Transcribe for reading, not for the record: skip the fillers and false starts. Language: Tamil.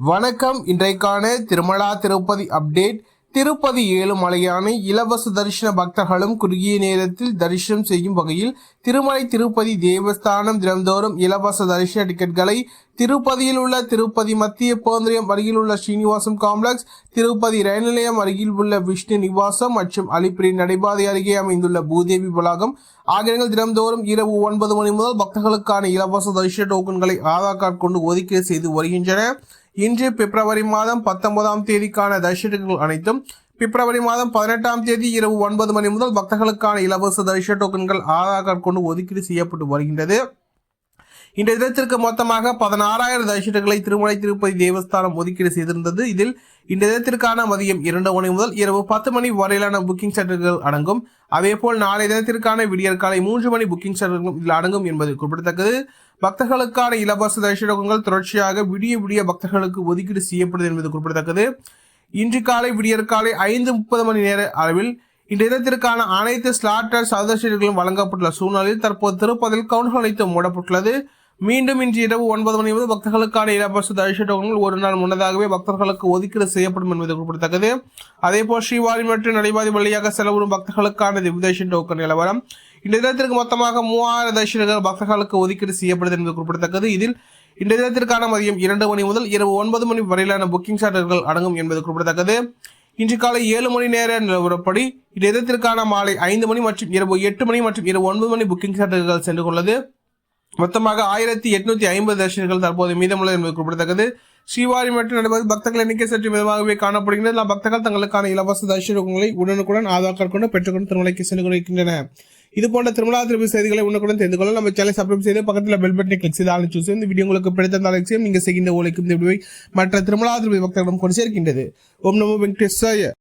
வணக்கம். இன்றைக்கான திருமலா திருப்பதி அப்டேட். திருப்பதி ஏழுமலையானை இலவச தரிசன பக்தர்களும் குறுகிய நேரத்தில் தரிசனம் செய்யும் வகையில் திருமலை திருப்பதி தேவஸ்தானம் தினந்தோறும் இலவச தரிசன டிக்கெட்களை திருப்பதியில் உள்ள திருப்பதி மத்திய பேருந்தியம் அருகில் உள்ள ஸ்ரீனிவாசம் காம்ப்ளெக்ஸ், திருப்பதி ரயில் நிலையம் அருகில் உள்ள விஷ்ணு நிவாசம் மற்றும் அலிப்பிரி நடைபாதை அருகே அமைந்துள்ள பூதேவி வளாகம் ஆகியங்கள் தினந்தோறும் இரவு 9 மணி முதல் பக்தர்களுக்கான இலவச தரிசன டோக்கன்களை ஆதார் கார்டு கொண்டு ஒதுக்கீடு செய்து வருகின்றன. இன்று பிப்ரவரி மாதம் 19ஆம் தேதிக்கான தரிசனங்கள் அனைத்தும் பிப்ரவரி மாதம் 18ஆம் தேதி இரவு 9 மணி முதல் பக்தர்களுக்கான இலவச தரிசன டோக்கன்கள் ஆதார் கார்டு கொண்டு ஒதுக்கீடு செய்யப்பட்டு வருகின்றது. இன்றைய தினத்திற்கு மொத்தமாக 16,000 தரிசனங்களை திருமலை திருப்பதி தேவஸ்தானம் ஒதுக்கீடு செய்திருந்தது. இதில் இந்த தினத்திற்கான மதியம் 2 மணி முதல் இரவு 10 மணி வரையிலான புக்கிங் சென்டர்கள் அடங்கும். அதேபோல் நாளைய தினத்திற்கான விடியற் காலை 3 மணி புக்கிங் சென்டர்களும் இதில் அடங்கும் என்பது குறிப்பிடத்தக்கது. பக்தர்களுக்கான இலவச தரிசனங்கள் தொடர்ச்சியாக விடிய பக்தர்களுக்கு ஒதுக்கீடு செய்யப்படுது என்பது குறிப்பிடத்தக்கது. இன்று காலை விடியற் காலை 5:30 மணி நேர அளவில் இந்த தினத்திற்கான அனைத்து ஸ்லாட்டர் சதர்ஷர்களும் வழங்கப்பட்டுள்ள சூழ்நிலையில் தற்போது திருப்பதியில் கவுண்டர்கள் அனைத்தும் மூடப்பட்டுள்ளது. மீண்டும் இன்று இரவு 9 மணி முதல் பக்தர்களுக்கான இலவச தரிசன டோக்கன்கள் ஒரு நாள் முன்னதாகவே பக்தர்களுக்கு ஒதுக்கீடு செய்யப்படும் என்பது குறிப்பிடத்தக்கது. அதேபோல் ஸ்ரீவாரி மற்றும் நடைபாதை வழியாக செலவரும் பக்தர்களுக்கான தரிசன டோக்கன் நிலவரம். இந்த தினத்திற்கு மொத்தமாக 3000 தரிசனங்கள் பக்தர்களுக்கு ஒதுக்கீடு செய்யப்படுது என்பது குறிப்பிடத்தக்கது. இதில் இந்த தினத்திற்கான மதியம் 2 மணி முதல் இரவு 9 மணி வரையிலான புக்கிங் சார்டர்கள் அடங்கும் என்பது குறிப்பிடத்தக்கது. இன்று காலை 7 மணி நேர நிலவரப்படி இந்த தினத்திற்கான மாலை 5 மணி மற்றும் இரவு 8 மணி மற்றும் இரவு 9 மணி புக்கிங் சார்டர்கள் சென்று கொள்ளது. மொத்தமாக 1850 தரிசனங்கள் தற்போது மீதமுள்ளது என்பது குறிப்பிடத்தக்கது. ஸ்ரீவாரி மற்றும் நடைபாதை பக்தர்கள் எண்ணிக்கை சற்று மிதமாகவே காணப்படுகின்றன. பக்தர்கள் தங்களுக்கான இலவச தரிசனங்களை உடனுக்குடன் ஆதார் கார்டு கொண்டு பெற்றுக்கொண்டு திருமலைக்கு சென்று கொண்டிருக்கின்றன. இது போன்ற திருமலா திருப்பதி செய்திகளை உடனுக்குடன் தெரிந்து கொள்ள நம்ம சேனலை சப்ஸ்கிரைப் செய்து பக்கத்தில் பெல் பட்டனை கிளிக் செய்து ஆல் சூஸ். இந்த வீடியோ உங்களுக்கு பிடித்திருந்தால் லைக் செய்யும். நீங்கள் செய்கின்ற ஓலைக்கும் இந்த வீடியோவை மற்ற திருமலா திருப்பதி பக்தர்களிடம் கொண்டு சேர்க்கின்றது. ஓம் நமோ வெங்கடேசாய.